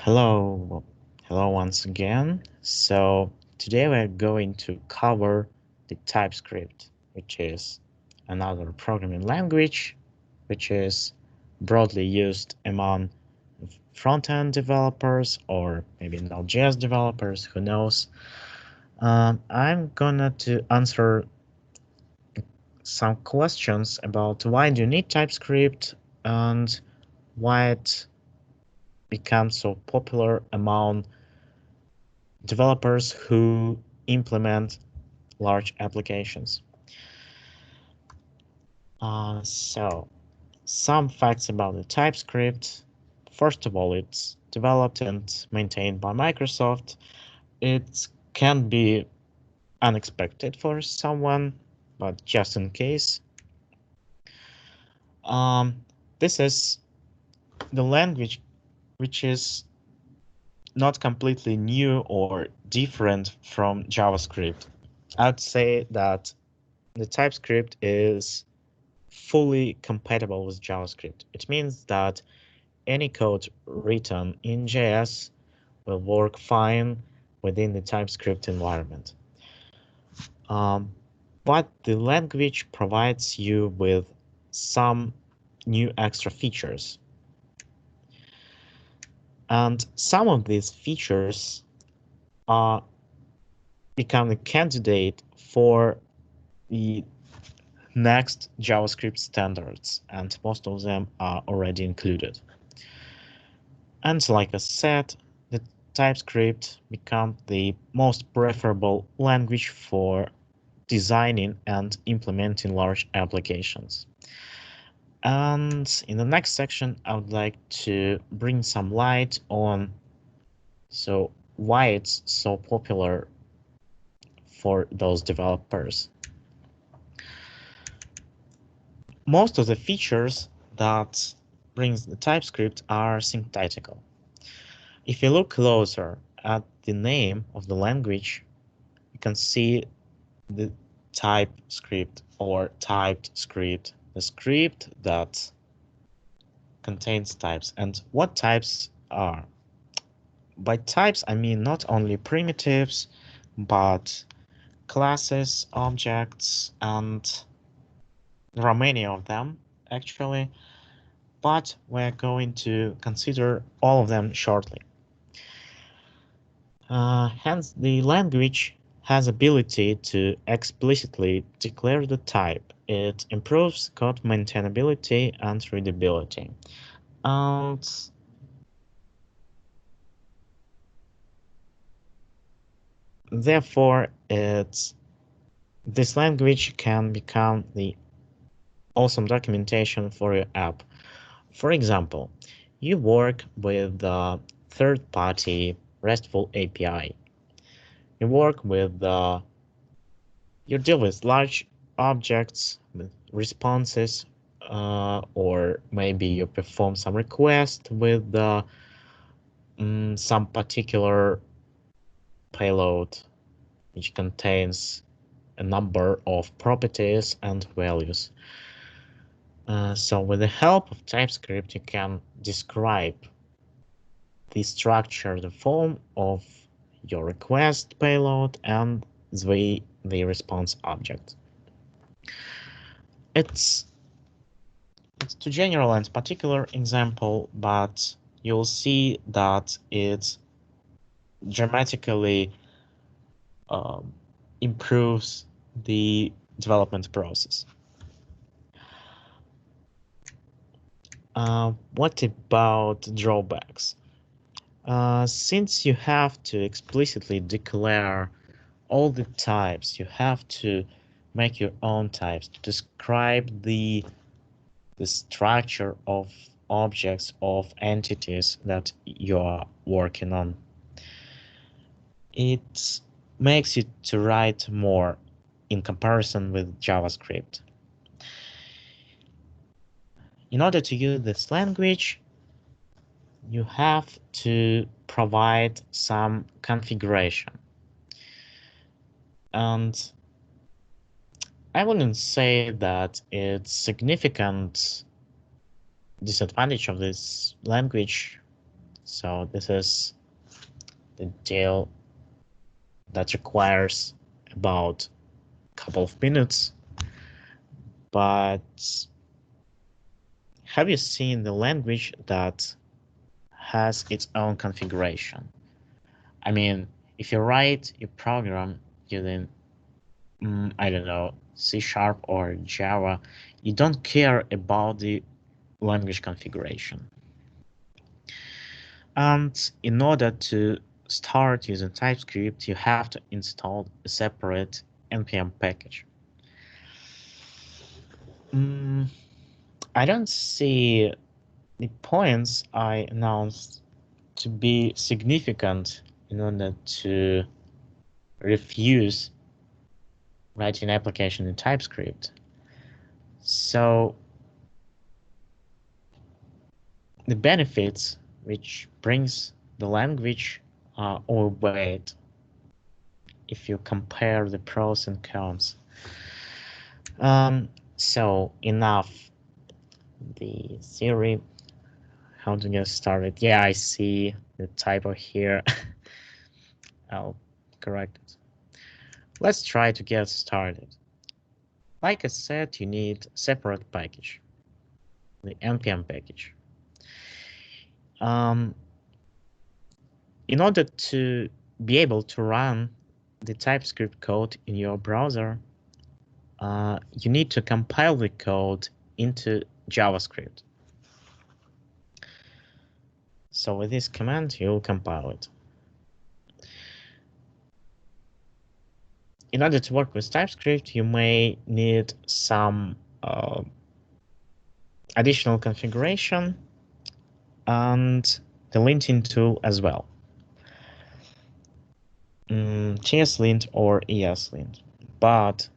Hello once again. So today we're going to cover the TypeScript, which is another programming language, which is broadly used among front-end developers or maybe Node.js developers, who knows. I'm gonna to answer some questions about why do you need TypeScript and why it becomes so popular among developers who implement large applications. So, some facts about the TypeScript. First of all, it's developed and maintained by Microsoft. It can be unexpected for someone, but just in case. This is the language which is not completely new or different from JavaScript. I'd say that the TypeScript is fully compatible with JavaScript. It means that any code written in JS will work fine within the TypeScript environment. But the language provides you with some new extra features. And some of these features are become a candidate for the next JavaScript standards, and most of them are already included. And like I said, the TypeScript become the most preferable language for designing and implementing large applications. And in the next section, I would like to bring some light on why it's so popular for those developers. Most of the features that brings the TypeScript are syntactical. If you look closer at the name of the language, you can see the TypeScript or typed script, the script that contains types. And what types are? By types, I mean not only primitives, but classes, objects, and there are many of them actually, but we're going to consider all of them shortly. Hence, the language has ability to explicitly declare the type. It improves code maintainability and readability. And therefore, this language can become the awesome documentation for your app. For example, you work with the third-party RESTful API. You work with you deal with large objects, with responses, or maybe you perform some request with some particular payload which contains a number of properties and values. So with the help of TypeScript, you can describe the structure, the form of your request payload and the response object. It's too general and particular example, but you'll see that it dramatically improves the development process. What about drawbacks? Since you have to explicitly declare all the types, you have to make your own types to describe the structure of objects, of entities that you are working on. It makes you to write more in comparison with JavaScript. In order to use this language, you have to provide some configuration. And I wouldn't say that it's significant disadvantage of this language. So this is the deal that requires about a couple of minutes. But have you seen the language that has its own configuration? I mean, if you write your program using, I don't know, C# or Java, you don't care about the language configuration. And in order to start using TypeScript, you have to install a separate npm package. I don't see the points I announced to be significant in order to refuse writing an application in TypeScript. So the benefits which brings the language are overweight if you compare the pros and cons. So enough the theory. How to get started? Yeah, I see the typo here. I'll correct it. Let's try to get started. Like I said, you need a separate package, the npm package. In order to be able to run the TypeScript code in your browser, you need to compile the code into JavaScript. So with this command, you'll compile it. In order to work with TypeScript, you may need some additional configuration and the linting tool as well. TSLint or ESLint, but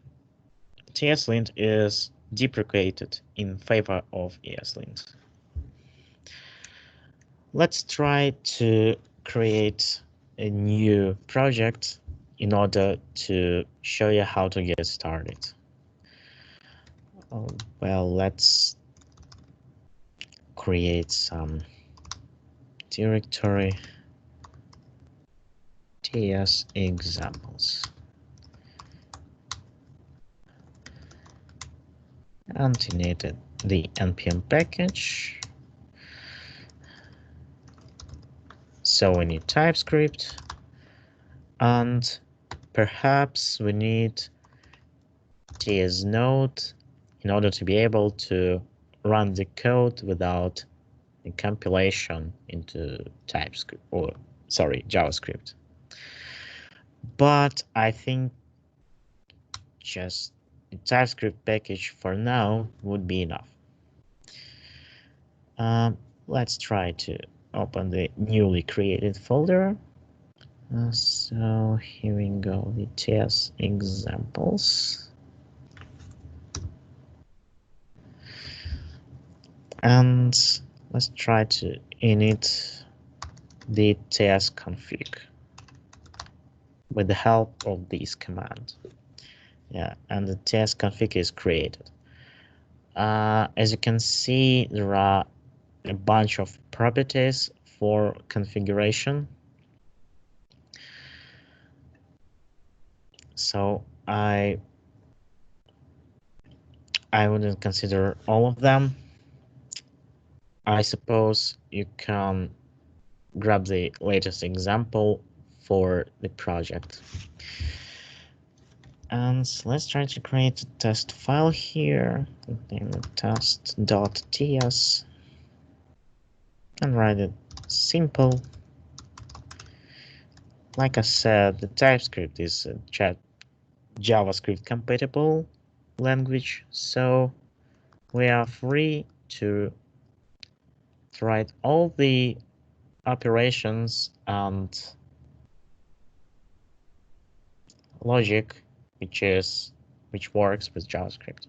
TSLint is deprecated in favor of ESLint. Let's try to create a new project in order to show you how to get started. Well, let's create some directory TS examples. And you need the npm package. So we need TypeScript, and perhaps we need TS Node in order to be able to run the code without the compilation into TypeScript, or sorry, JavaScript. But I think just the TypeScript package for now would be enough. Let's try to open the newly created folder. So here we go, the TS examples. And let's try to init the TS config with the help of this command. Yeah, and the TS config is created. As you can see, there are a bunch of properties for configuration. So I wouldn't consider all of them. I suppose you can grab the latest example for the project. And let's try to create a test file here. Name it test.ts and write it simple. Like I said, the TypeScript is a JavaScript compatible language, so we are free to write all the operations and logic which works with JavaScript.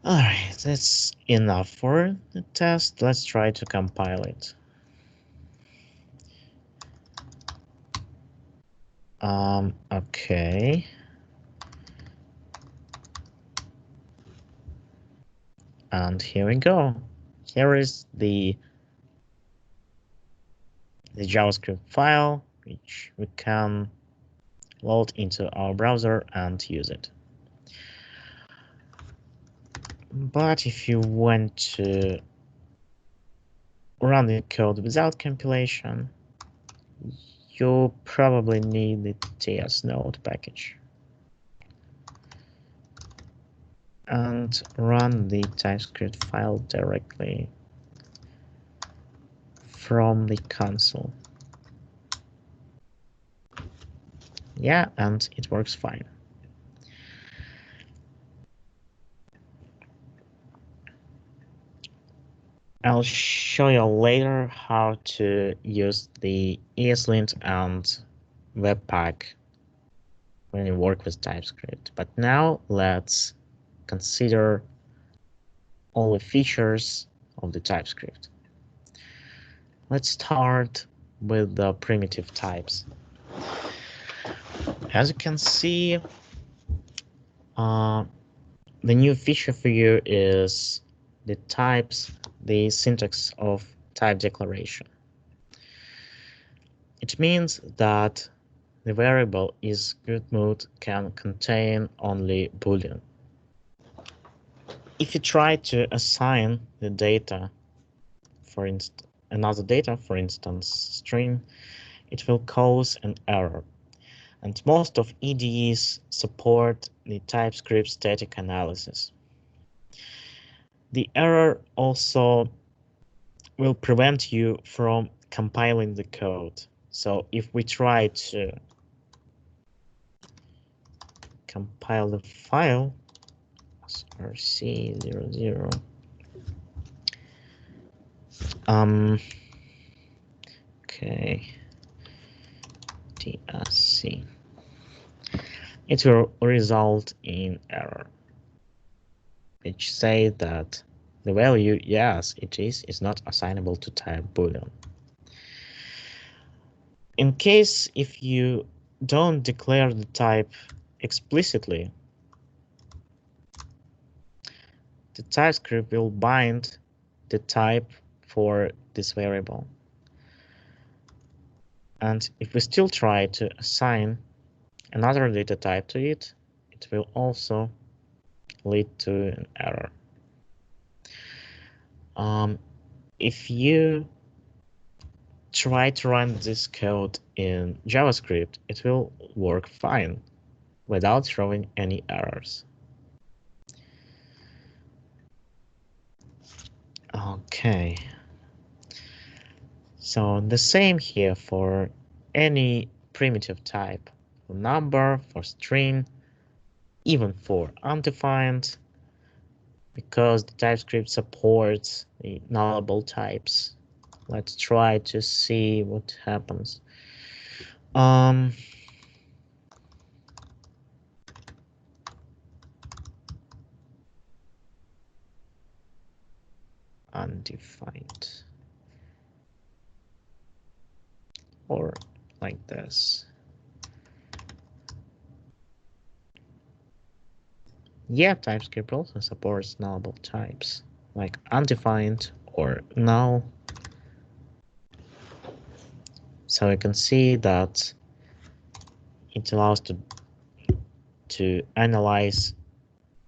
All right, that's enough for the test. Let's try to compile it. Okay. And here we go. here is the JavaScript file, which we can load into our browser and use it. But if you want to run the code without compilation, you probably need the tsnode package and run the TypeScript file directly from the console. Yeah, and it works fine. I'll show you later how to use the ESLint and Webpack when you work with TypeScript. But now let's consider all the features of the TypeScript. Let's start with the primitive types. As you can see, the new feature for you is the types, the syntax of type declaration. It means that the variable isGoodMood can contain only Boolean. If you try to assign the data, for instance, another data, for instance, string, it will cause an error. And most of EDEs support the TypeScript static analysis. The error also will prevent you from compiling the code. So if we try to compile the file, src00, okay, tsc, it will result in error, which say that the value, yes, it is not assignable to type Boolean. In case if you don't declare the type explicitly, the TypeScript will bind the type for this variable. And if we still try to assign another data type to it, it will also lead to an error. If you try to run this code in JavaScript, it will work fine without throwing any errors. Okay. So the same here for any primitive type, for number, for string, even for undefined, because the TypeScript supports the nullable types. Let's try to see what happens. Undefined, or like this. Yeah, TypeScript also supports nullable types, like undefined or null. So you can see that it allows to analyze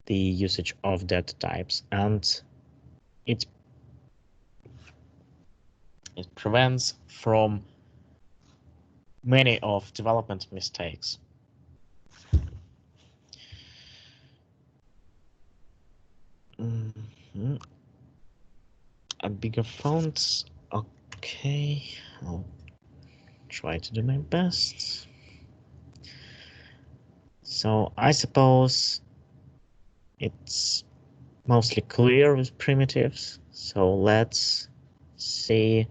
the usage of data types, and it prevents from many of development mistakes. A bigger font, okay, I'll try to do my best. So I suppose it's mostly clear with primitives. So let's see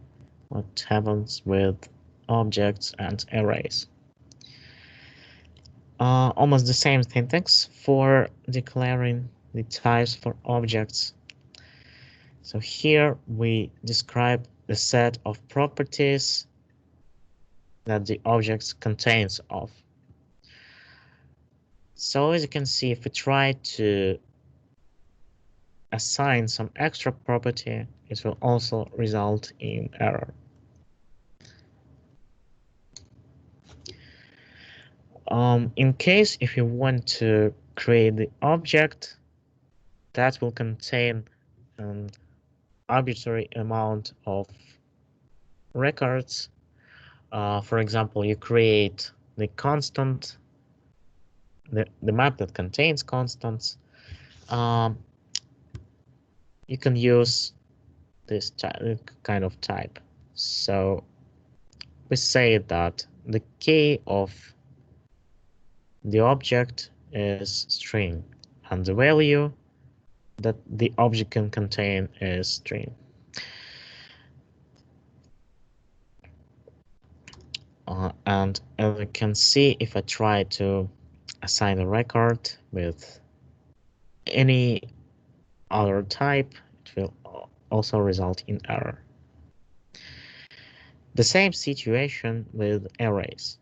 what happens with objects and arrays. Almost the same syntax for declaring the types for objects. So here we describe the set of properties that the object contains of. So as you can see, if we try to assign some extra property, it will also result in error. In case if you want to create the object that will contain an arbitrary amount of records, for example, you create the constant, the map that contains constants, you can use this kind of type. So we say that the key of the object is string, and the value that the object can contain is string. And as you can see, if I try to assign a record with any other type, it will also result in error. The same situation with arrays.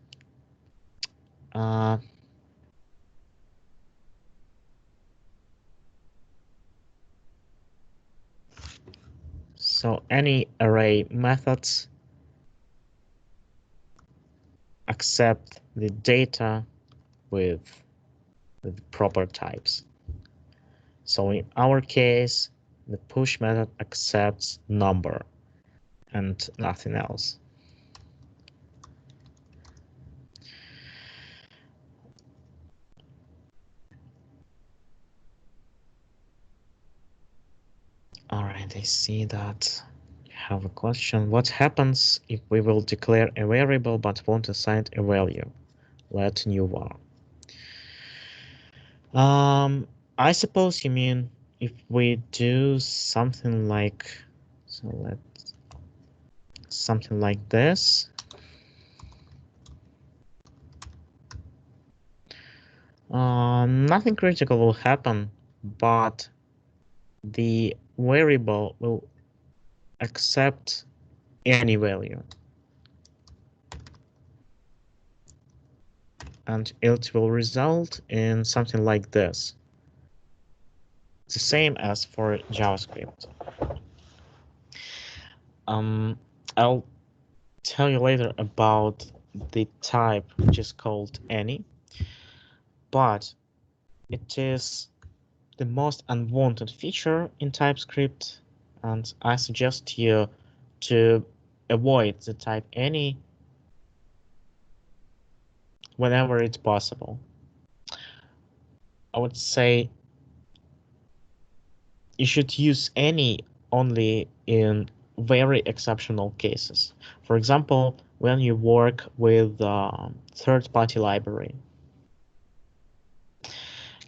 So any array methods accept the data with proper types. So in our case, the push method accepts number and nothing else. All right, I see that you have a question. What happens if we will declare a variable but won't assign a value? Let new var. I suppose you mean if we do something like, so let's something like this. Nothing critical will happen, but the variable will accept any value. And it will result in something like this. It's the same as for JavaScript. I'll tell you later about the type which is called any, but it is the most unwanted feature in TypeScript, and I suggest you to avoid the type any whenever it's possible. I would say you should use any only in very exceptional cases. For example, when you work with third-party library.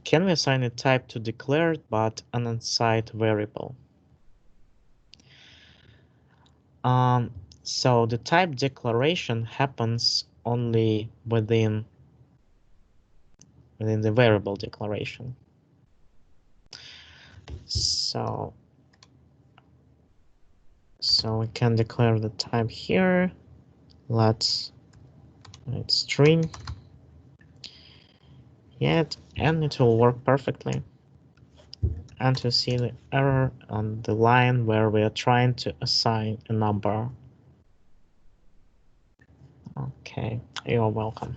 Can we assign a type to declared but an unsigned variable? So the type declaration happens only within the variable declaration. So we can declare the type here. Let's string. Yet, and it will work perfectly. And to see the error on the line where we are trying to assign a number. Okay, you're welcome.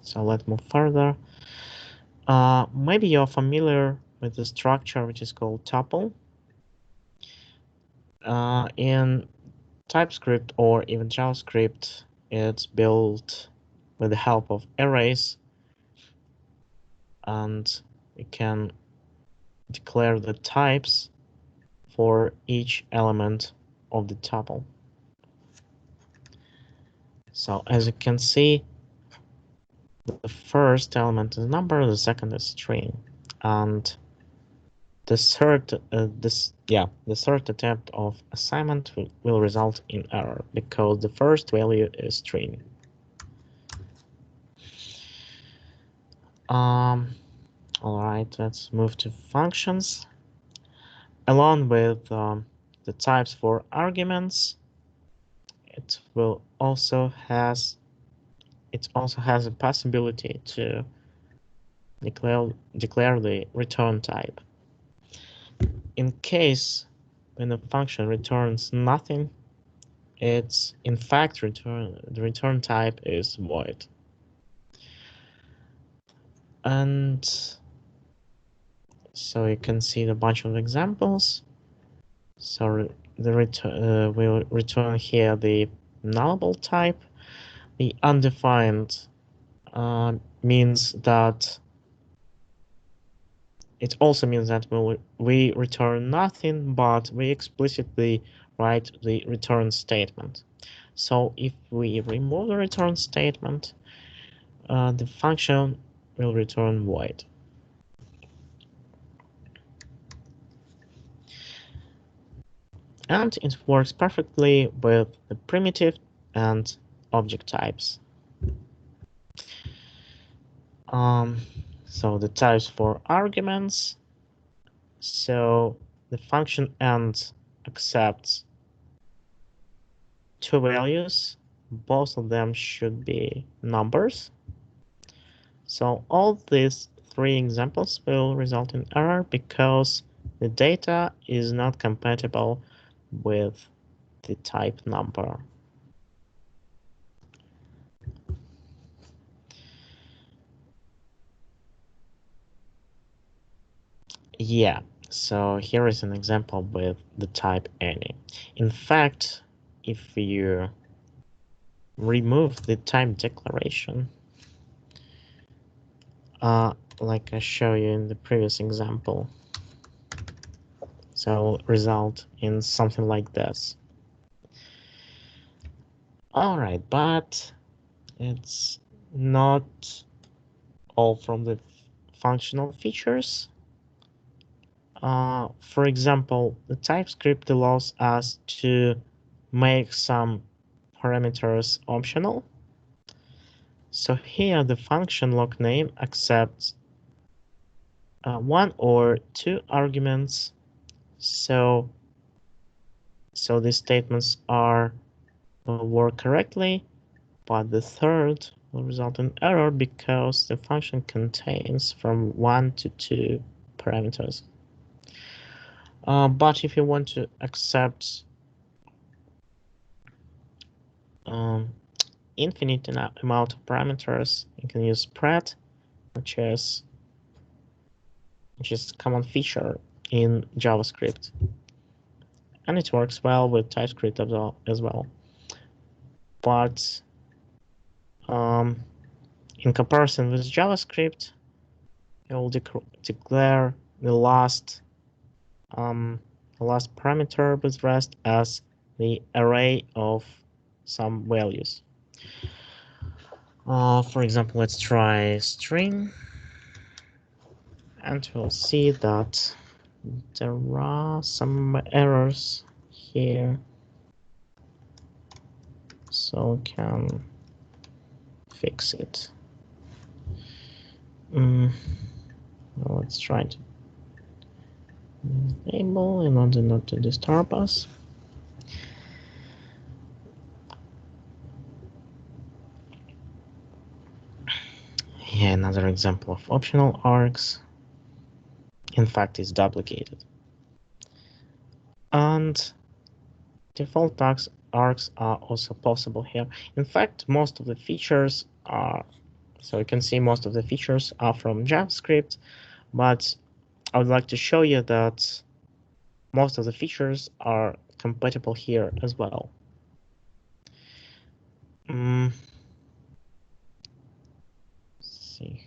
So let's move further. Maybe you're familiar with the structure which is called tuple. In TypeScript or even JavaScript, it's built with the help of arrays, and we can declare the types for each element of the tuple. So as you can see, the first element is number, the second is string, and the third attempt of assignment will result in error because the first value is string. All right, let's move to functions. Along with the types for arguments, it also has a possibility to declare the return type. In case when a function returns nothing, it's in fact the return type is void. And so you can see a bunch of examples. So the return will return here the nullable type. The undefined means that it also means that we return nothing, but we explicitly write the return statement. So if we remove the return statement, the function will return void. And it works perfectly with the primitive and object types. So the types for arguments. So the function end accepts two values. Both of them should be numbers. So all these three examples will result in error because the data is not compatible with the type number. Yeah, so here is an example with the type any. In fact, if you remove the type declaration, like I showed you in the previous example, so result in something like this. All right, but it's not all from the functional features. For example, the TypeScript allows us to make some parameters optional. So here the function log name accepts one or two arguments. So these statements are work correctly, but the third will result in error because the function contains from 1 to 2 parameters. But if you want to accept infinite amount of parameters, you can use spread, which is a common feature in JavaScript. And it works well with TypeScript as well. But in comparison with JavaScript, it will declare the last parameter with rest as the array of some values. For example, let's try string, and we'll see that there are some errors here. So we can fix it. Let's try to enable in order not to disturb us. Yeah, another example of optional args. In fact, it's duplicated. And default args are also possible here. In fact, most of the features are, so you can see most of the features are from JavaScript, but I would like to show you that most of the features are compatible here as well. See,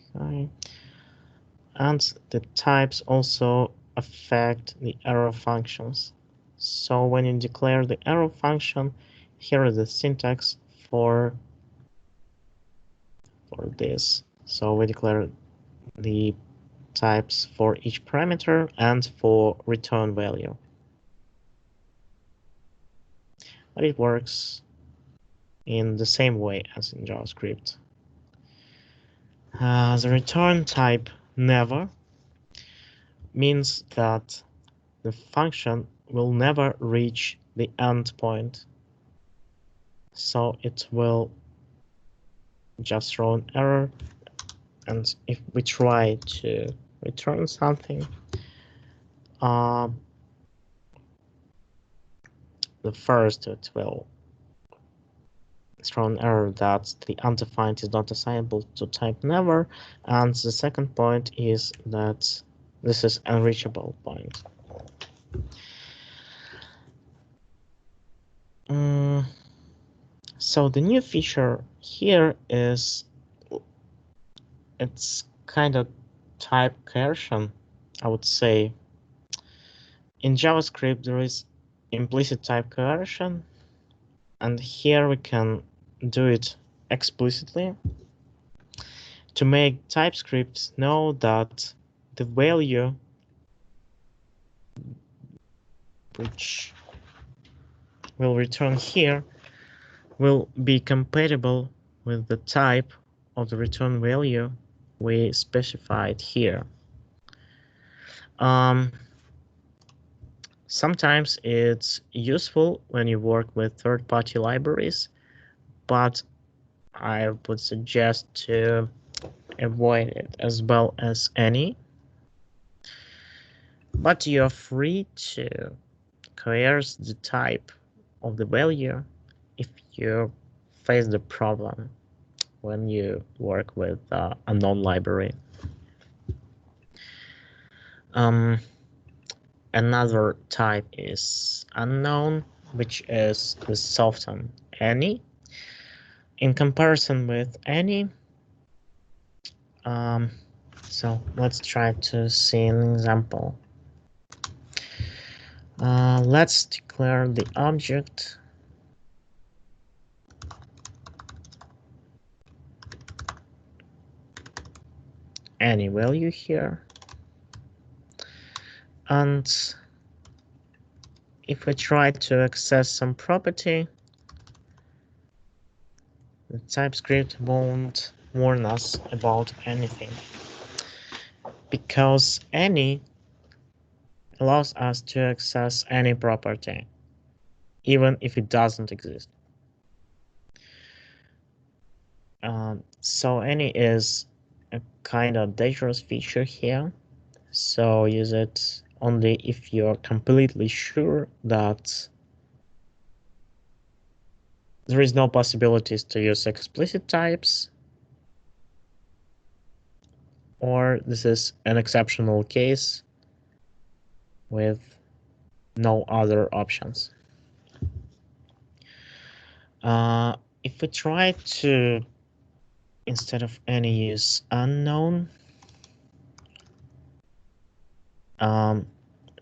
and the types also affect the arrow functions. So when you declare the arrow function, here is the syntax for this. So we declare the types for each parameter and for return value. But it works in the same way as in JavaScript. The return type never means that the function will never reach the endpoint. So it will just throw an error And if we try to return something, the first it will throw an error that the undefined is not assignable to type never, and the second point is that this is unreachable point. So the new feature here is it's kind of type coercion, I would say. In JavaScript, there is implicit type coercion, and here we can do it explicitly to make TypeScript know that the value which will return here will be compatible with the type of the return value we specified here. Sometimes it's useful when you work with third-party libraries, but I would suggest to avoid it as well as any. But you're free to coerce the type of the value if you face the problem when you work with a unknown library. Another type is unknown, which is the soften any. In comparison with any, so let's try to see an example. Let's declare the object any value here. And if we try to access some property, the TypeScript won't warn us about anything, because any allows us to access any property, even if it doesn't exist. So any is a kind of dangerous feature here. So use it only if you're completely sure that there is no possibilities to use explicit types, or this is an exceptional case with no other options. If we try to, instead of any, use unknown,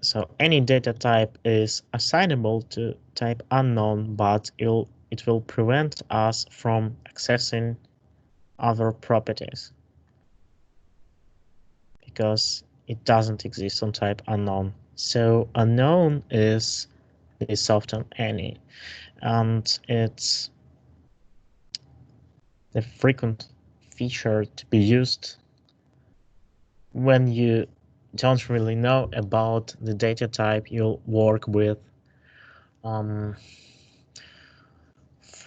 so any data type is assignable to type unknown, but it will prevent us from accessing other properties because it doesn't exist on type unknown. So unknown is the soften any, and it's the frequent feature to be used when you don't really know about the data type you'll work with. For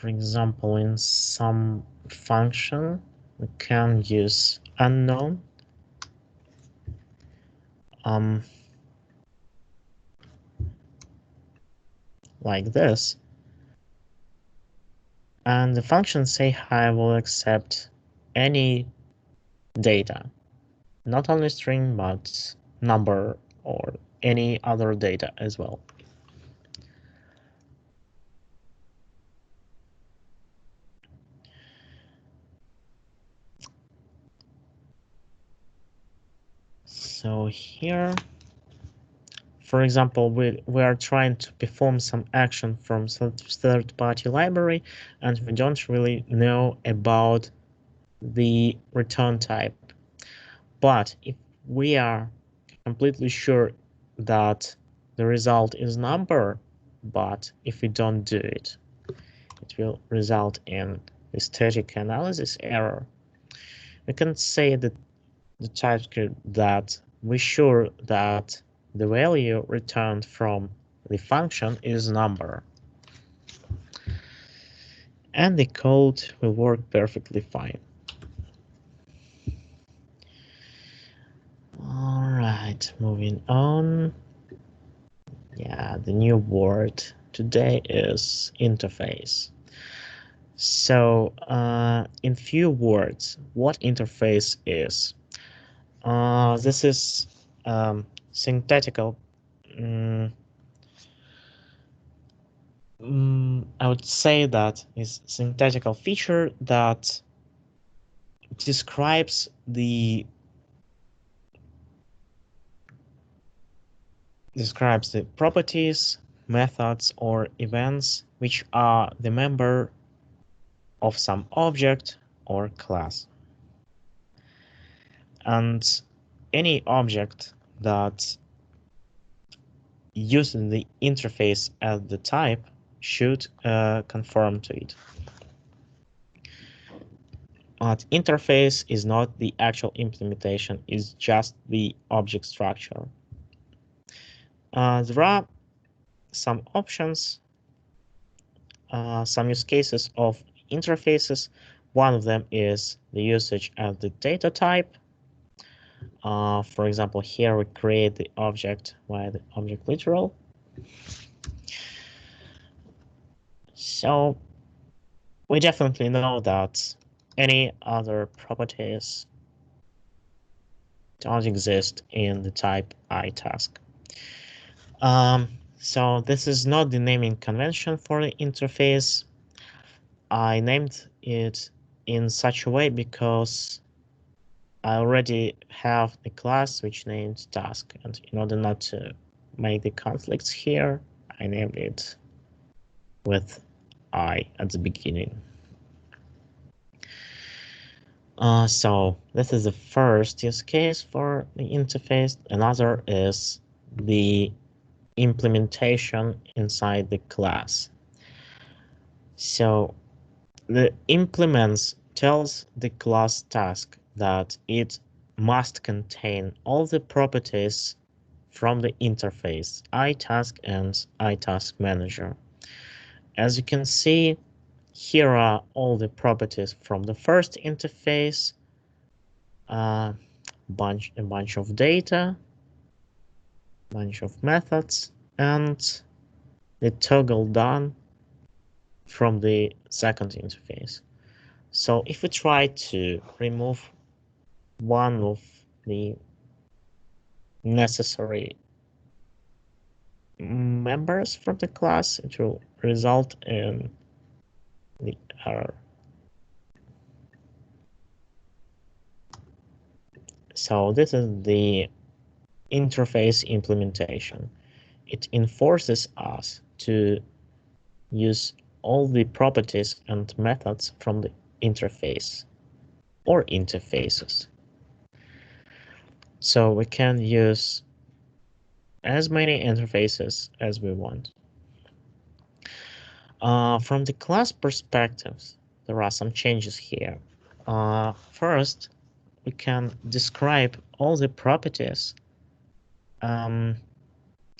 example, in some function, we can use unknown. Like this. And the function say hi will accept any data, not only string, but number or any other data as well. So here, for example, we are trying to perform some action from third-party library, and we don't really know about the return type. But if we are completely sure that the result is number, but if we don't do it, it will result in a static analysis error. We can say that the TypeScript that we're sure that the value returned from the function is number. And the code will work perfectly fine. right, moving on. Yeah, the new word today is interface. So, in few words, what interface is? This is syntactical. I would say that is syntactical feature that describes the properties, methods, or events which are the member of some object or class. And any object that uses the interface as the type should conform to it. But interface is not the actual implementation, it's just the object structure. There are some options, some use cases of interfaces. One of them is the usage of the data type. For example, here we create the object via the object literal. So we definitely know that any other properties don't exist in the type iTask. So this is not the naming convention for the interface. I named it in such a way because I already have a class which named task, and in order not to make the conflicts here, I named it with I at the beginning. So this is the first use case for the interface. Another is the implementation inside the class. So the implements tells the class task that it must contain all the properties from the interface iTask and iTask Manager. As you can see, here are all the properties from the first interface, a bunch of data, bunch of methods, and the toggle done from the second interface. So if we try to remove one of the necessary members from the class, it will result in the error. So this is the interface implementation. It enforces us to use all the properties and methods from the interface or interfaces. So we can use as many interfaces as we want. From the class perspectives, there are some changes here. First, we can describe all the properties at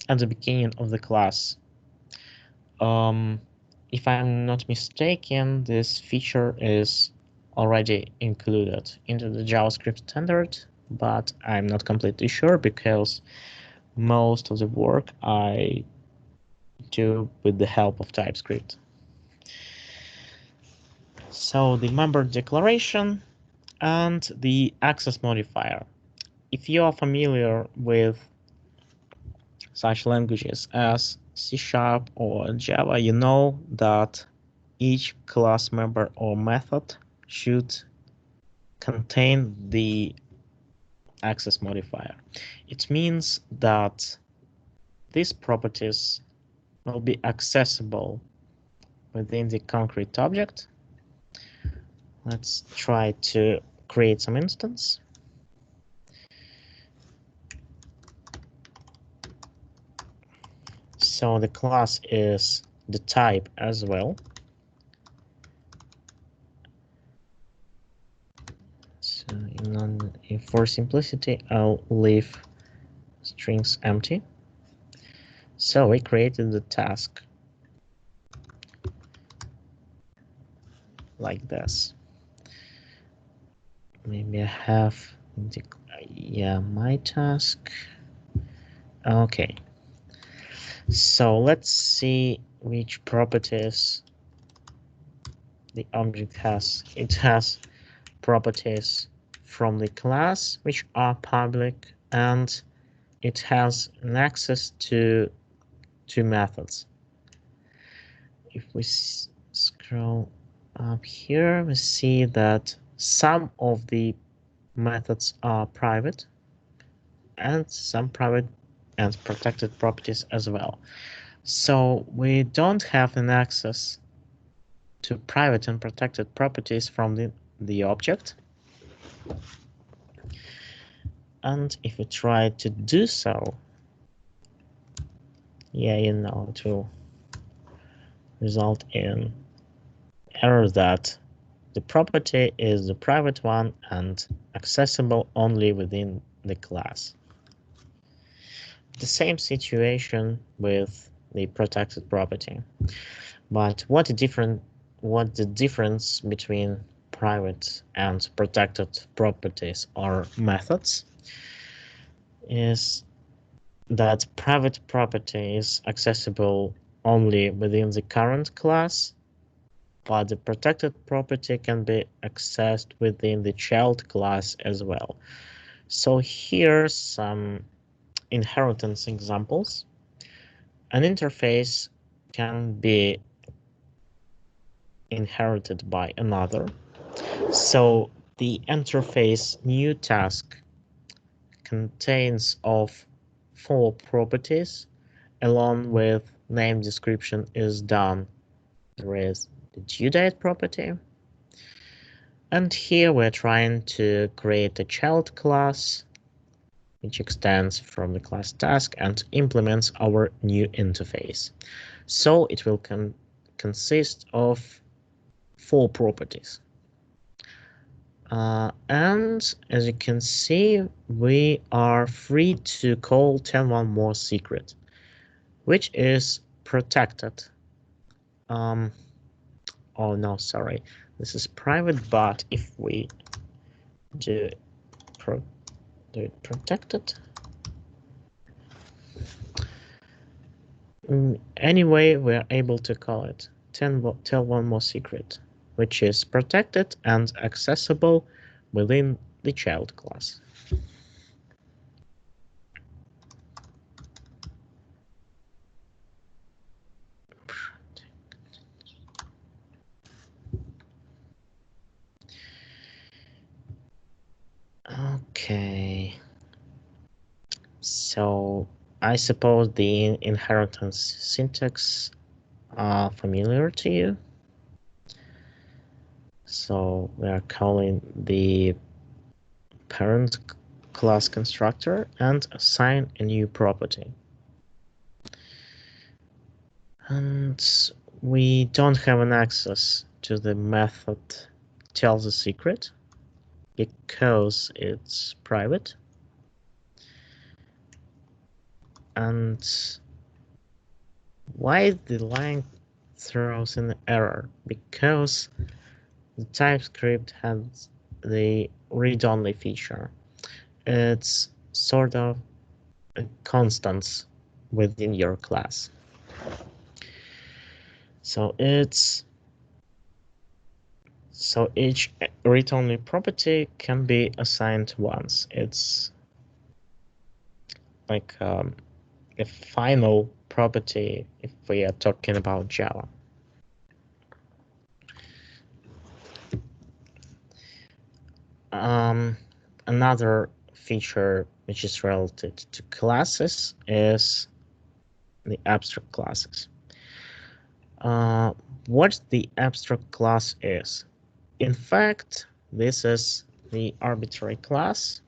the beginning of the class. If I'm not mistaken, this feature is already included into the JavaScript standard, but I'm not completely sure because most of the work I do with the help of TypeScript. So the member declaration and the access modifier. If you are familiar with such languages as C# or Java, you know that each class member or method should contain the access modifier. It means that these properties will be accessible within the concrete object. Let's try to create some instance. So the class is the type as well. So for simplicity, I'll leave strings empty. So we created the task like this. Maybe I have, yeah, my task. Okay, so let's see which properties the object has. It has properties from the class which are public, and it has an access to two methods. If we scroll up here, we see that some of the methods are private and some private and protected properties as well. So we don't have an access to private and protected properties from the object. And if we try to do so, yeah, it will result in error that the property is the private one and accessible only within the class. The same situation with the protected property. But what the difference between private and protected properties or methods is that private property is accessible only within the current class, but the protected property can be accessed within the child class as well. So here's some inheritance examples. An interface can be inherited by another. So the interface new task contains of 4 properties along with name description is done. There is the due date property. And here we're trying to create a child class which extends from the class task and implements our new interface. So it will consist of 4 properties. And as you can see, we are free to call tell one more secret, which is protected. Oh no, sorry. This is private, but if we do it protected. Anyway, we're able to call it tell one more secret, which is protected and accessible within the child class. Okay. So I suppose the inheritance syntax are familiar to you. So we are calling the parent class constructor and assign a new property. And we don't have an access to the method tell the secret because it's private. And why the line throws an error? Because the TypeScript has the read-only feature. It's sort of a constant within your class. So each read-only property can be assigned once. It's like a final property if we are talking about Java. Another feature which is related to classes is the abstract classes. What the abstract class is? In fact, this is the arbitrary class,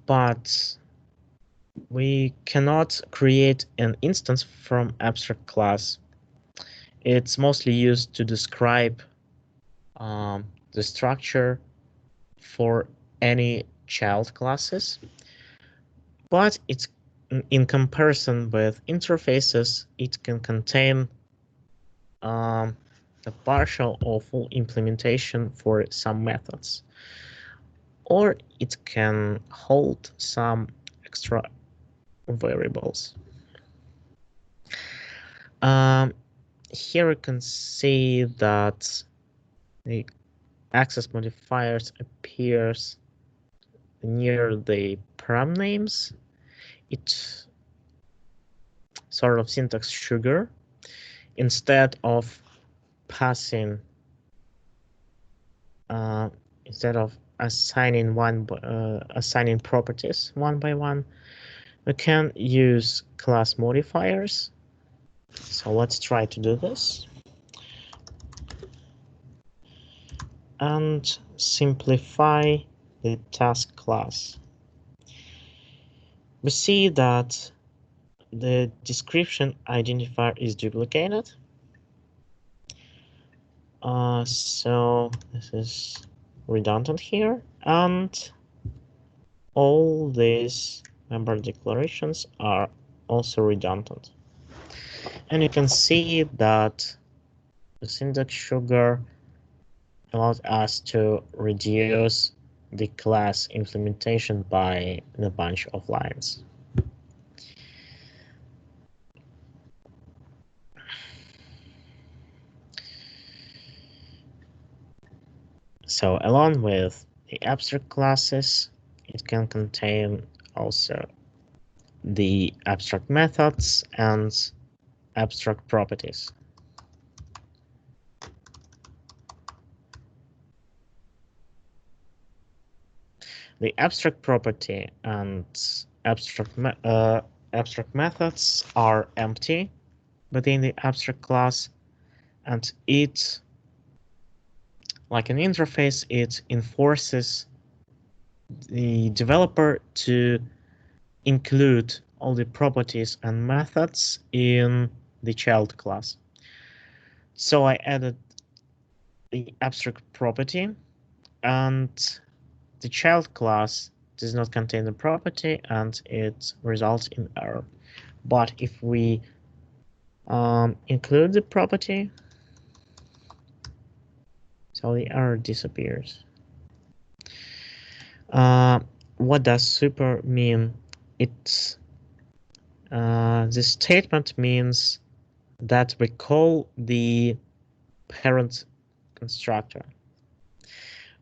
but we cannot create an instance from abstract class. It's mostly used to describe the structure for any child classes, but it's in comparison with interfaces, it can contain a partial or full implementation for some methods, or it can hold some extra variables. Here you can see that the access modifiers appears near the param names. It's sort of syntax sugar. Instead of passing, instead of assigning assigning properties one by one, we can use class modifiers. So let's try to do this and simplify the task class. We see that the description identifier is duplicated. So this is redundant here, and all these member declarations are also redundant. And you can see that the syntax sugar allows us to reduce the class implementation by a bunch of lines. So along with the abstract classes, it can contain also the abstract methods and abstract properties. The abstract property and abstract methods are empty within the abstract class, and it, like an interface, it enforces the developer to include all the properties and methods in the child class. So I added the abstract property, and the child class does not contain the property, and it results in error. But if we include the property, so the error disappears. What does super mean? It's this statement means that we call the parent constructor.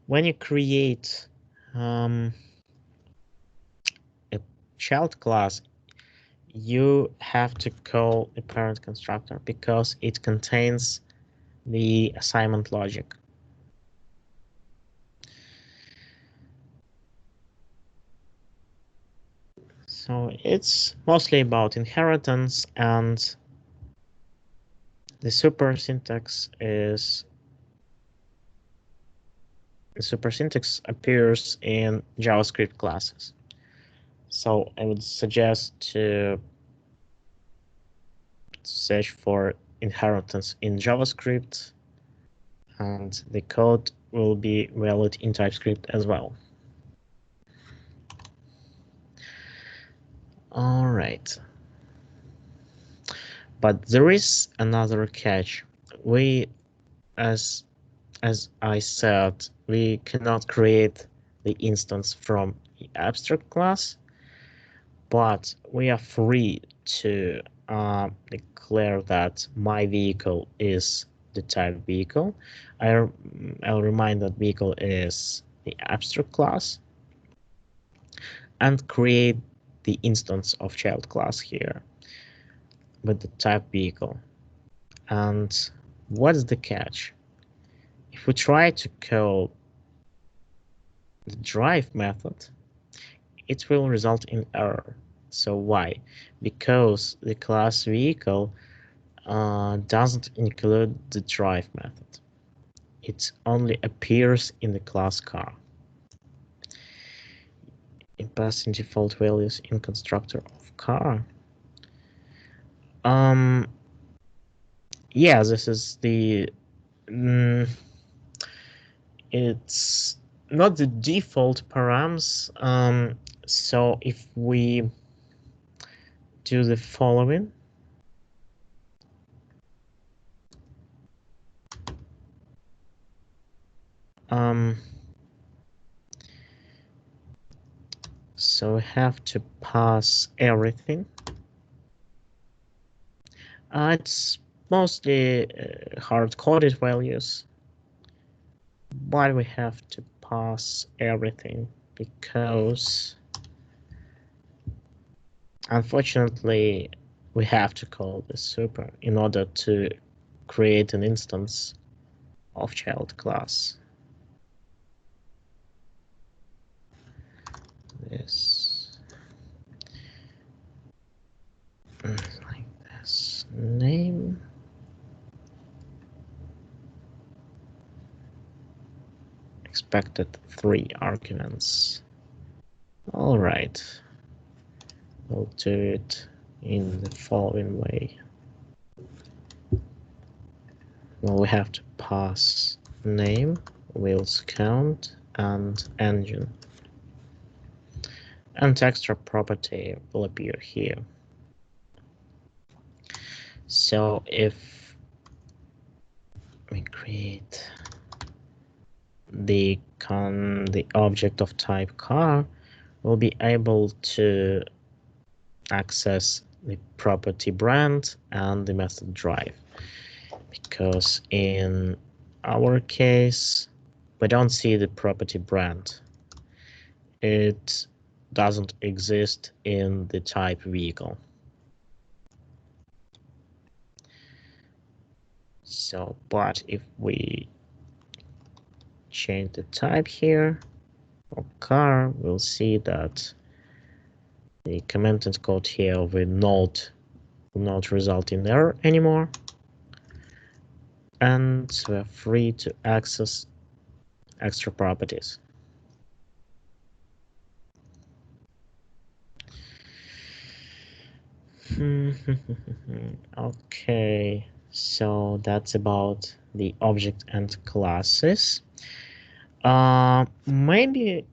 When you create a child class, you have to call a parent constructor because it contains the assignment logic. So it's mostly about inheritance, and the super syntax appears in JavaScript classes. So I would suggest to search for inheritance in JavaScript, and the code will be valid in TypeScript as well. All right. But there is another catch. As I said, we cannot create the instance from the abstract class, but we are free to declare that my vehicle is the type vehicle. I'll remind that vehicle is the abstract class, and create the instance of child class here with the type vehicle. And what is the catch? If we try to call the drive method, it will result in error. So why? Because the class vehicle doesn't include the drive method. It only appears in the class car. In passing default values in constructor of car. Yeah, this is the it's not the default params. So if we do the following, So we have to pass everything. It's mostly hard-coded values, but we have to pass everything because unfortunately we have to call this super in order to create an instance of child class. This like this name. Expected 3 arguments. All right, we'll do it in the following way. Well, we have to pass name, wheels count, and engine. And extra property will appear here. So if we create the object of type car, we'll be able to access the property brand and the method drive, because in our case we don't see the property brand. It doesn't exist in the type vehicle. So, but if we change the type here for car, we'll see that the commented code here will not result in error anymore, and we're free to access extra properties. Okay, so that's about the object and classes. Maybe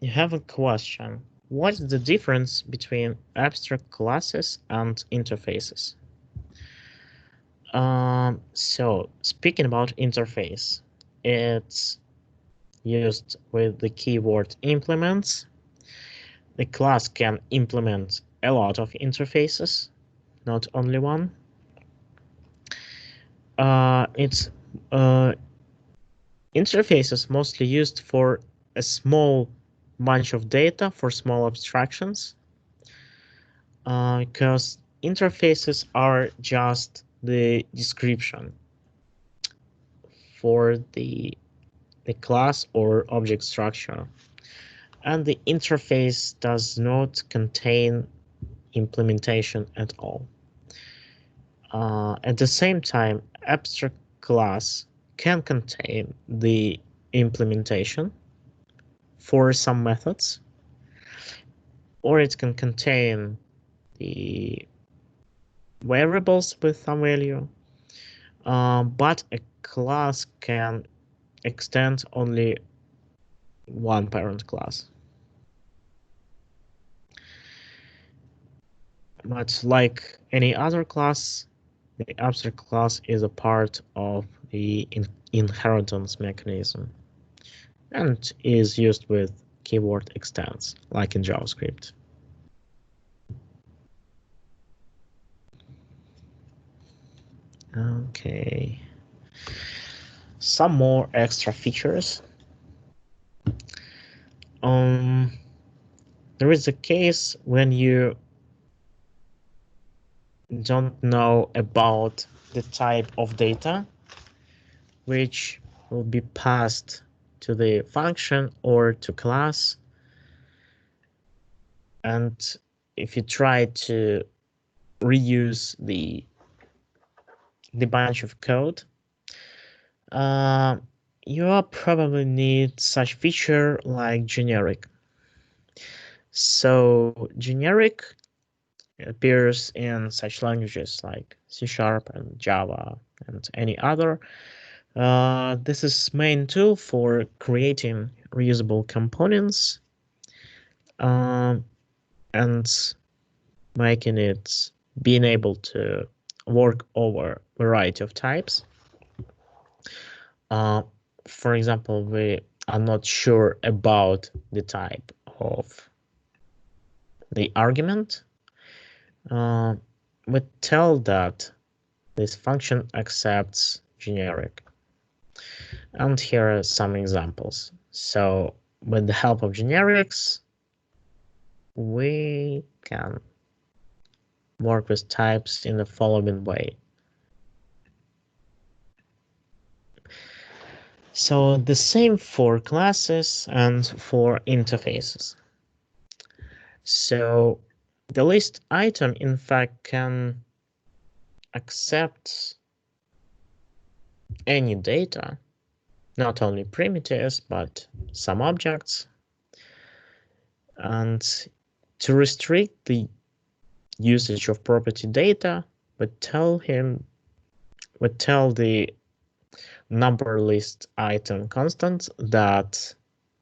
you have a question. What is the difference between abstract classes and interfaces? So speaking about interface, it's used with the keyword implements. The class can implement a lot of interfaces, not only one. It's interfaces mostly used for a small bunch of data for small abstractions, because interfaces are just the description for the class or object structure, and the interface does not contain implementation at all. At the same time, abstract class can contain the implementation for some methods, or it can contain the variables with some value, but a class can extend only one parent class. But like any other class, the abstract class is a part of the inheritance mechanism and is used with keyword extends, like in JavaScript. Okay, some more extra features. There is a case when you don't know about the type of data which will be passed to the function or to class, and if you try to reuse the bunch of code, you will probably need such feature like generic. So generic appears in such languages like C# and Java and any other. This is main tool for creating reusable components and making it being able to work over a variety of types. For example, we are not sure about the type of the argument, we tell that this function accepts generic. And here are some examples. So with the help of generics, we can work with types in the following way. So the same for classes and for interfaces. So the list item, in fact, can accept any data, not only primitives, but some objects. And to restrict the usage of property data, we tell the number list item constant that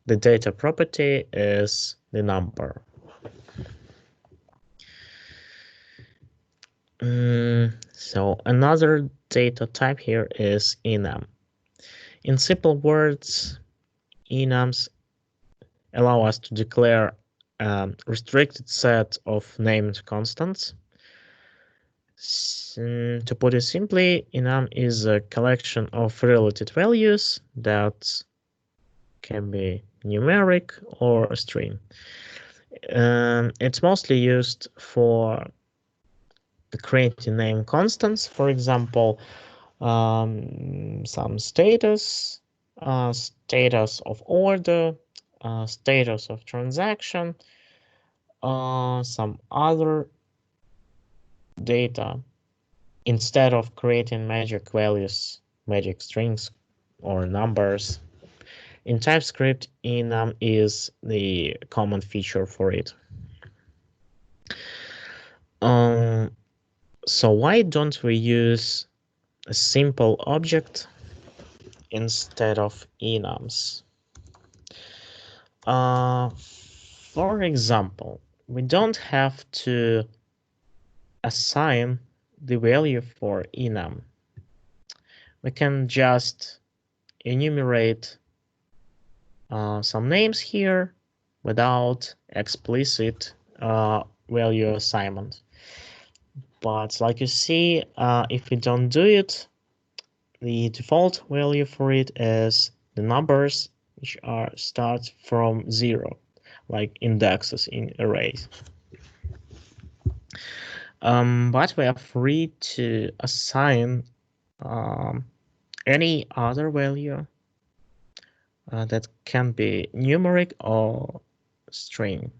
the data property is the number. So another data type here is enum. In simple words, enums allow us to declare a restricted set of named constants. To put it simply, enum is a collection of related values that can be numeric or a string. It's mostly used for creating name constants, for example, some status, status of order, status of transaction, some other data, instead of creating magic values, magic strings, or numbers. In TypeScript, enum is the common feature for it. So why don't we use a simple object instead of enums? For example, we don't have to assign the value for enum. We can just enumerate some names here without explicit value assignment. But like you see, if we don't do it, the default value for it is the numbers which start from 0, like indexes in arrays. But we are free to assign any other value that can be numeric or string.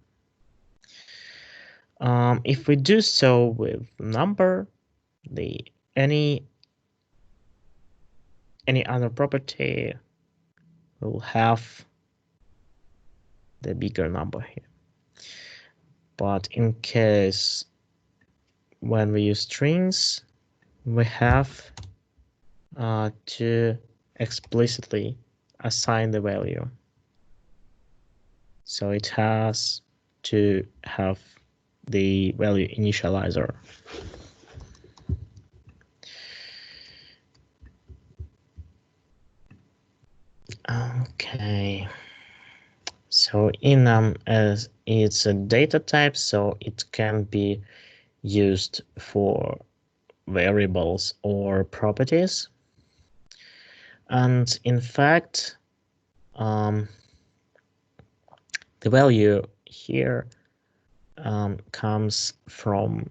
If we do so with number, any other property will have the bigger number here. But in case when we use strings, we have to explicitly assign the value. So it has to have the value initializer. Okay. So enum it's a data type, so it can be used for variables or properties. And in fact, the value here comes from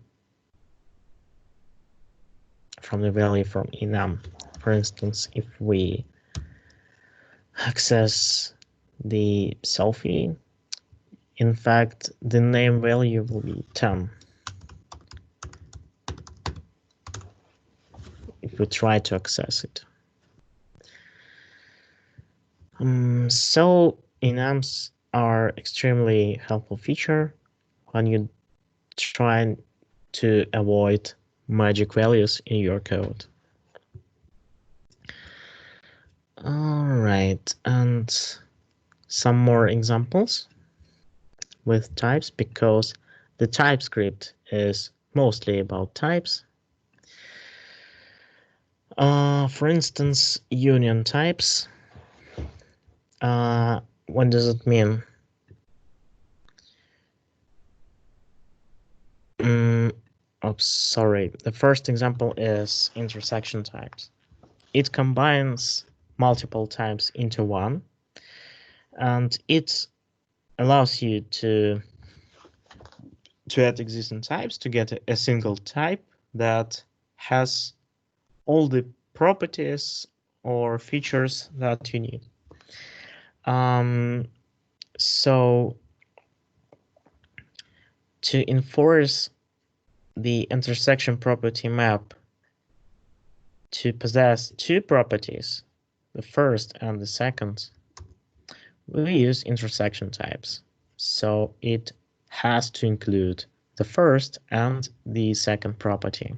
the value from enum. For instance, if we access the selfie, in fact, the name value will be 10. If we try to access it. So enums are extremely helpful feature when you try to avoid magic values in your code. All right, and some more examples with types, because the TypeScript is mostly about types. For instance, union types. What does it mean? Oh, sorry. The first example is intersection types. It combines multiple types into one, and it allows you to add existing types to get a single type that has all the properties or features that you need. So to enforce the intersection property map to possess two properties, the first and the second, we use intersection types. So it has to include the first and the second property.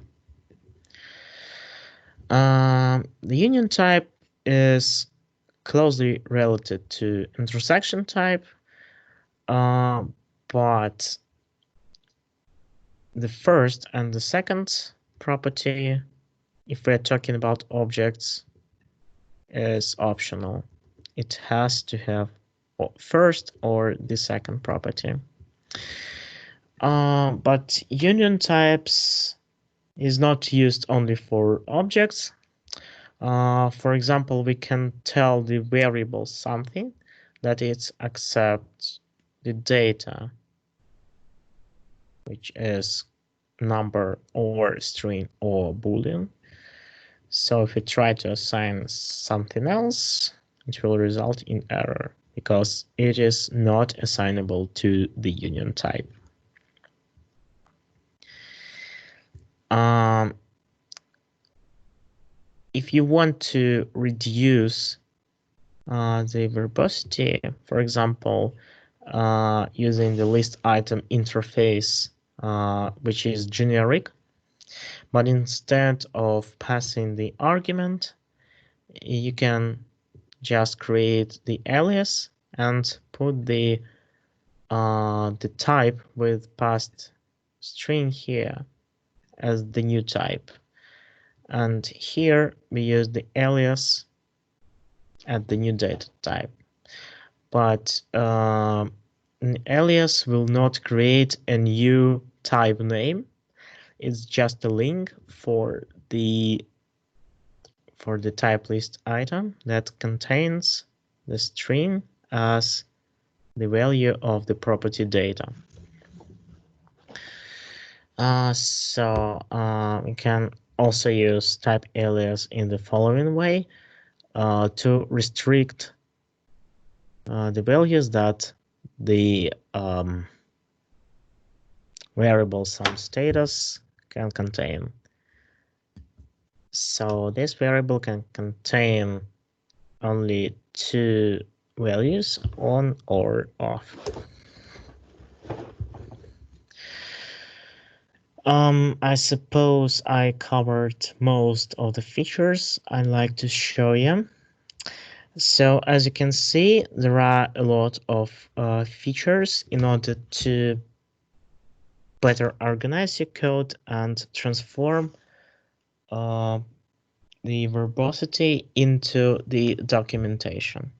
The union type is closely related to intersection type, but the first and the second property, if we're talking about objects, is optional. It has to have first or the second property. But union types is not used only for objects. For example, we can tell the variable something that it accepts the data, which is number or string or boolean. So if we try to assign something else, it will result in error because it is not assignable to the union type. If you want to reduce the verbosity, for example, using the list item interface, which is generic, but instead of passing the argument, you can just create the alias and put the type with passed string here as the new type. And here we use the alias at the new data type. But an alias will not create a new type name. It's just a link for the type list item that contains the string as the value of the property data. We can also use type alias in the following way to restrict the values that the variable SomeStatus can contain. So this variable can contain only two values, on or off. I suppose I covered most of the features I'd like to show you. So as you can see, there are a lot of features in order to better organize your code and transform the verbosity into the documentation.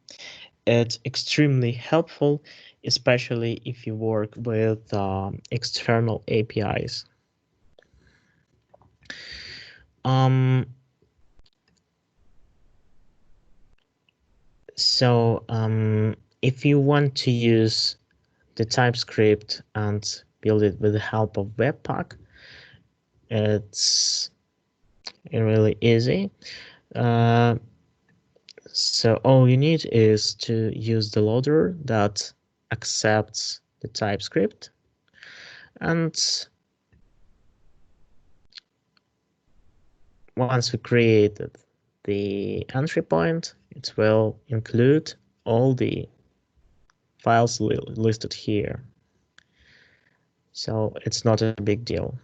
It's extremely helpful, especially if you work with external APIs. If you want to use the TypeScript and build it with the help of Webpack, it's really easy. So all you need is to use the loader that accepts the TypeScript, and once we created the entry point, it will include all the files listed here. So it's not a big deal.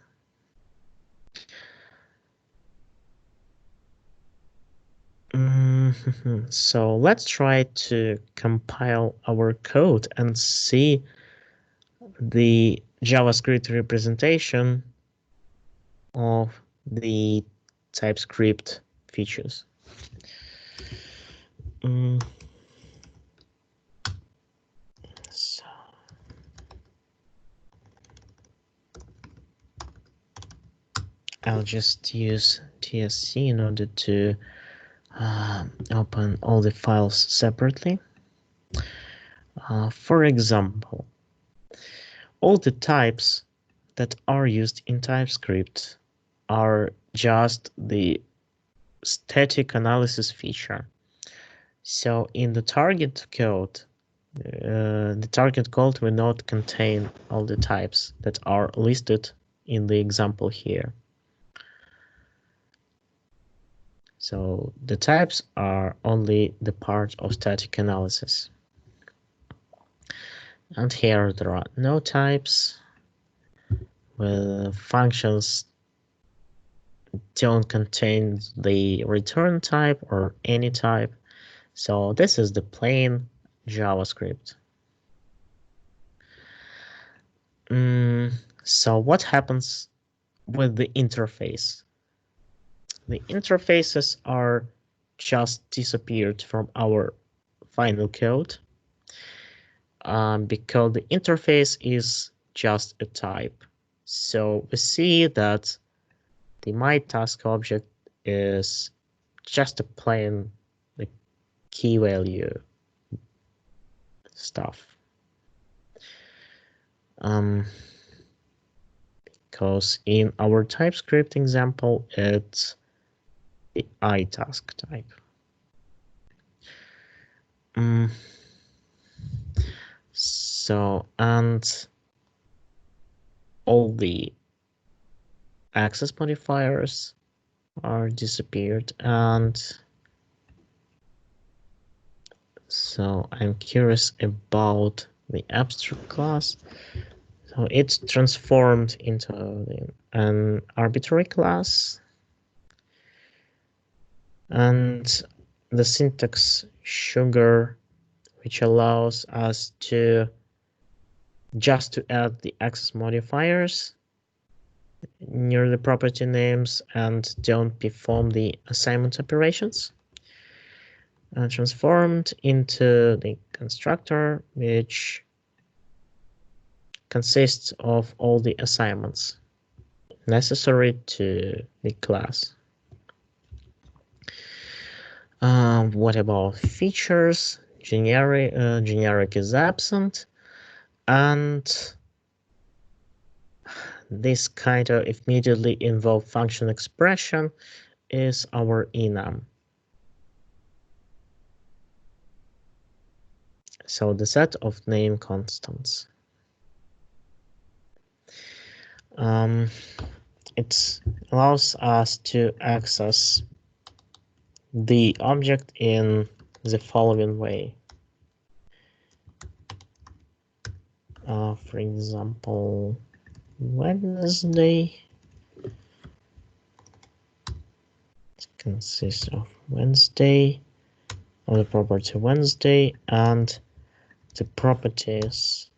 So let's try to compile our code and see the JavaScript representation of the TypeScript features. I'll just use TSC in order to open all the files separately. For example, all the types that are used in TypeScript are just the static analysis feature. So in the target code, will not contain all the types that are listed in the example here. So the types are only the part of static analysis. And here there are no types. Functions don't contain the return type or any type. So this is the plain JavaScript. So what happens with the interface? The interfaces are just disappeared from our final code because the interface is just a type. So we see that the myTask object is just a plain key value stuff. Because in our TypeScript example, it's the iTask type. So, and all the access modifiers are disappeared, and so I'm curious about the abstract class. So it's transformed into an arbitrary class, and the syntax sugar, which allows us to just to add the access modifiers near the property names and don't perform the assignment operations. Transformed into the constructor, which consists of all the assignments necessary to the class. What about features? Generic is absent, and this kind of immediately involved function expression is our enum. So the set of name constants. It allows us to access the object in the following way. For example, Wednesday. It consists of Wednesday, of the property Wednesday, and the properties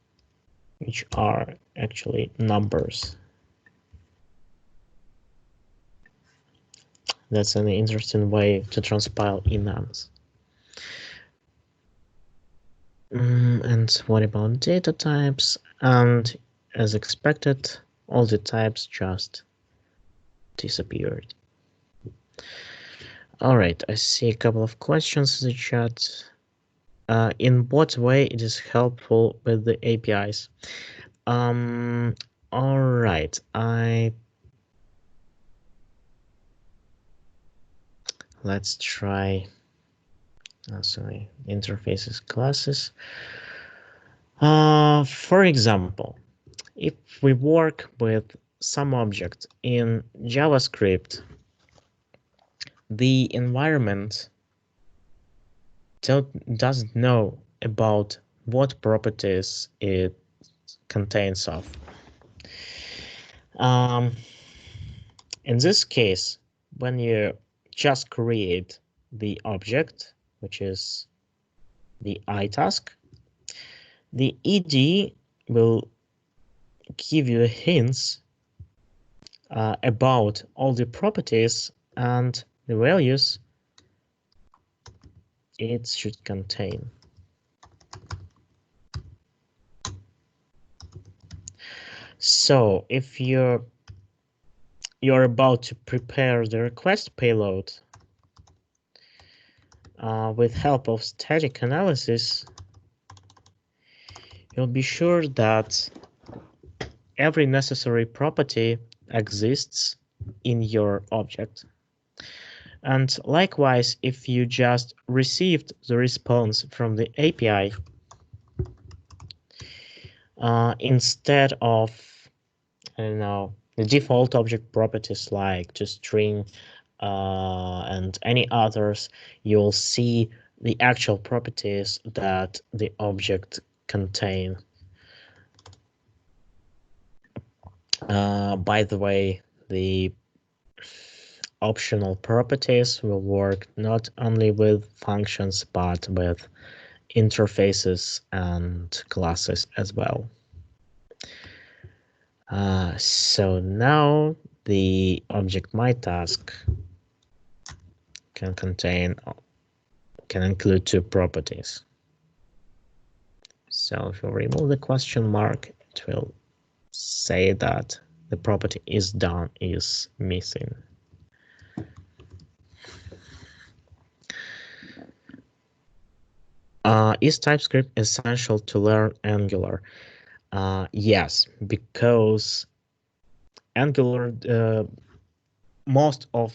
which are actually numbers. That's an interesting way to transpile enums. And what about data types? And as expected, all the types just disappeared. All right, I see a couple of questions in the chat. In what way it is helpful with the APIs? All right, let's try. Sorry, interfaces classes. For example, if we work with some object in JavaScript, the environment doesn't know about what properties it contains of. In this case, when you just create the object, which is the iTask, the ED will give you hints about all the properties and the values it should contain. So if you you're about to prepare the request payload, with help of static analysis, you'll be sure that every necessary property exists in your object. And likewise, if you just received the response from the API, instead of, I don't know, the default object properties like toString and any others, you'll see the actual properties that the object contain. By the way, the optional properties will work not only with functions, but with interfaces and classes as well. So now the object myTask can include two properties. So if you remove the question mark, it will say that the property is missing. Is TypeScript essential to learn Angular? Yes, because Angular, most of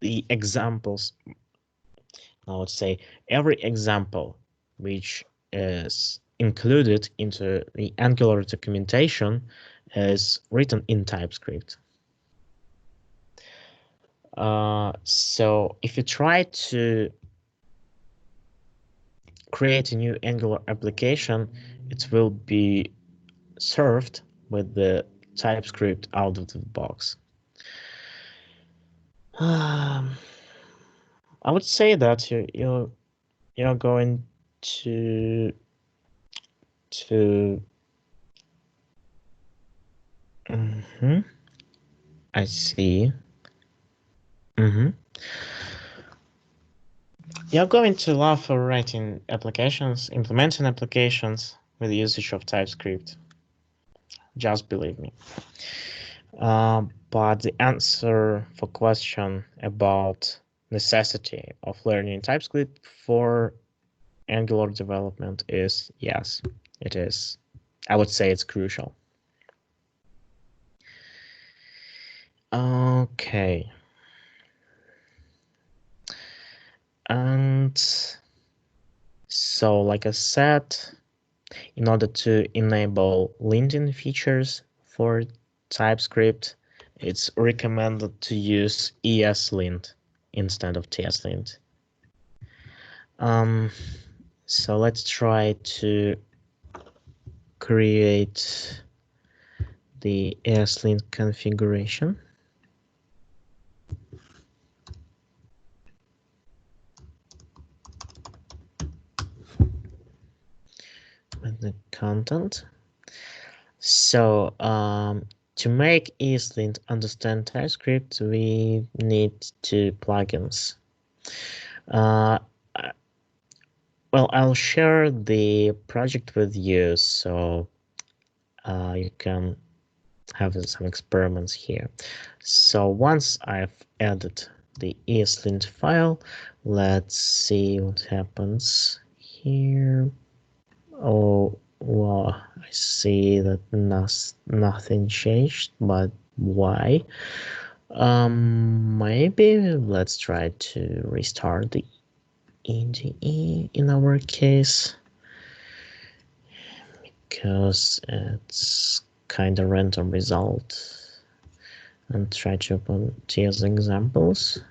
the examples, I would say every example which is included into the Angular documentation is written in TypeScript. So if you try to create a new Angular application, it will be served with the TypeScript out of the box. I would say that you're going to I see. You're going to love for writing applications, implementing applications with the usage of TypeScript. Just believe me. But the answer for question about necessity of learning TypeScript for Angular development is yes, it is. I would say it's crucial. Okay. And so, like I said, in order to enable linting features for TypeScript, it's recommended to use ESLint instead of TSLint. So let's try to create the ESLint configuration. With the content. So to make ESLint understand TypeScript, we need two plugins. Well, I'll share the project with you, so you can have some experiments here. So once I've added the ESLint file, let's see what happens here. Oh, well, I see that nothing changed, but why? Maybe let's try to restart the IDE in our case, because it's kind of random result, and try to open TS examples.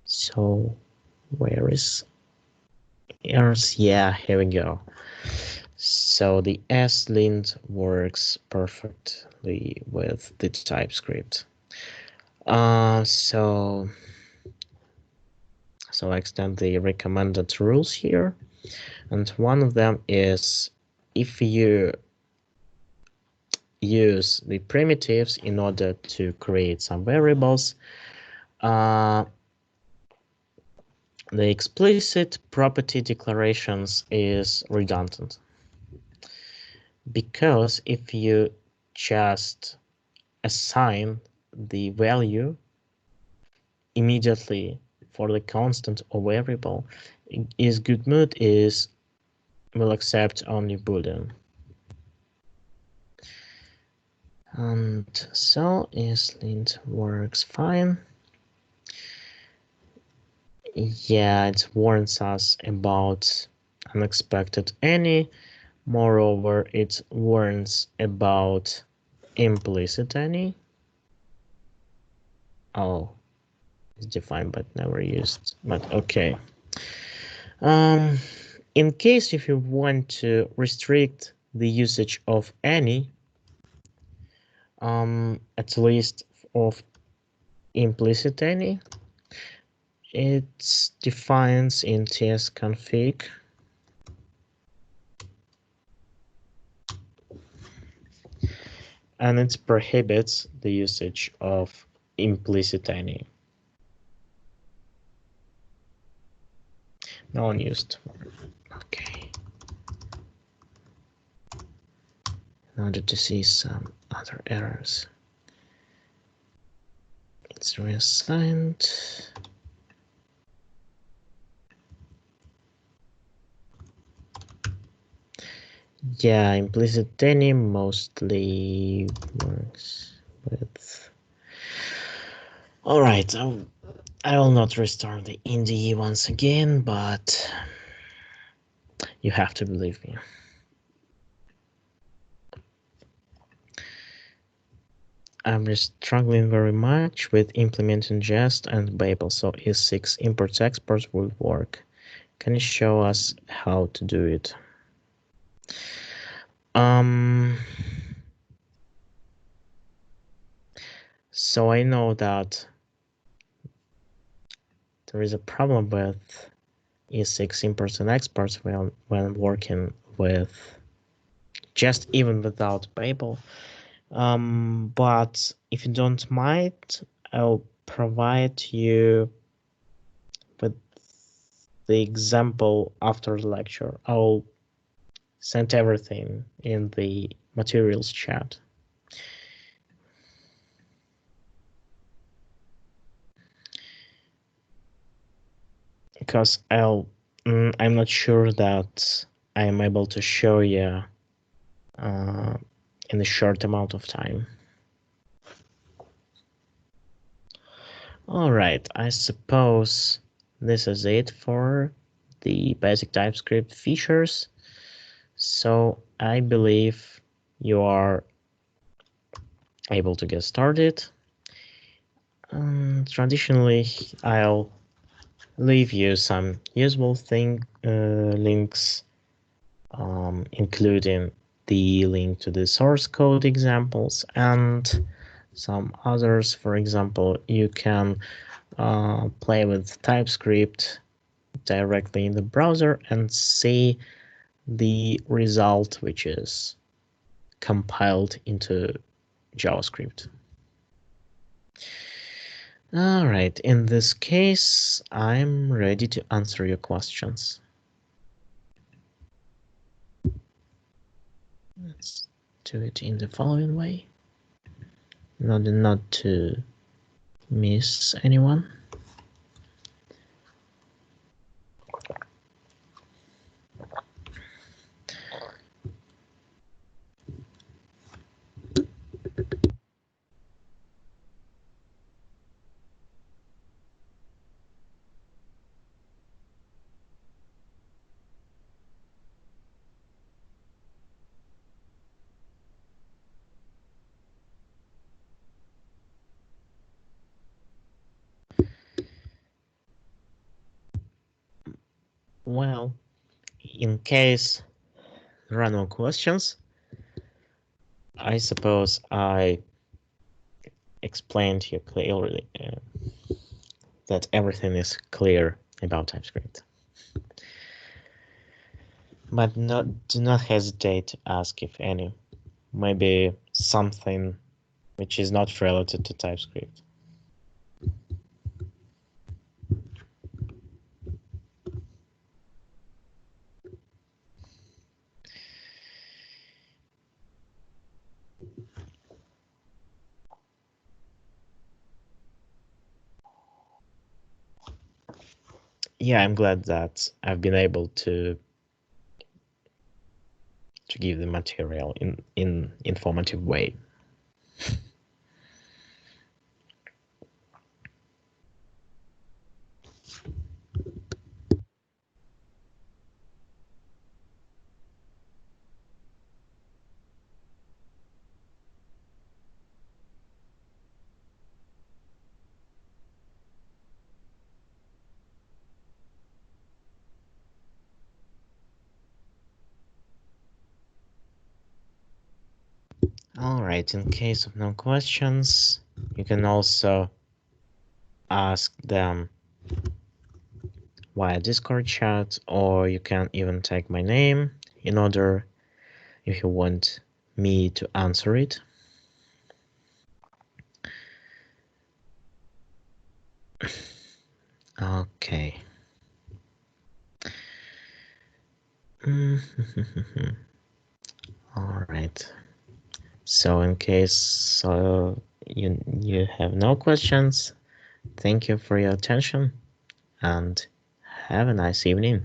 So where is errors? Yeah, here we go. So the ESLint works perfectly with the TypeScript. So I extend the recommended rules here, and one of them is if you use the primitives in order to create some variables, the explicit property declarations is redundant, because if you just assign the value immediately for the constant or variable, is good mood is will accept only Boolean. And so ESLint works fine. Yeah, it warns us about unexpected any. Moreover, it warns about implicit any. Oh, it's defined but never used. But okay. In case if you want to restrict the usage of any, at least of implicit any, it defines in tsconfig and it prohibits the usage of implicit any. No one used. Okay. In order to see some other errors, it's reassigned. Yeah, implicit any mostly works with. All right, I will not restart the INDE once again, but you have to believe me. I'm struggling very much with implementing Jest and Babel, so E6 imports exports will work. Can you show us how to do it? So I know that there is a problem with E6 imports and exports when working with Jest, even without Babel. But if you don't mind, I'll provide you with the example after the lecture. I'll send everything in the materials chat. Because I'm not sure that I am able to show you in a short amount of time. All right, I suppose this is it for the basic TypeScript features. So I believe you are able to get started. Traditionally, I'll leave you some useful links, including the link to the source code examples and some others. For example, you can play with TypeScript directly in the browser and see the result, which is compiled into JavaScript. All right, in this case, I'm ready to answer your questions. Let's do it in the following way. Not to miss anyone. Well, in case there are no questions, I suppose I explained to you clearly that everything is clear about TypeScript. But do not hesitate to ask if any, maybe something which is not related to TypeScript. yeah, I'm glad that I've been able to give the material in informative way. All right, in case of no questions, you can also ask them via Discord chat, or you can even take my name in order if you want me to answer it. Okay. All right. So in case you have no questions, thank you for your attention and have a nice evening.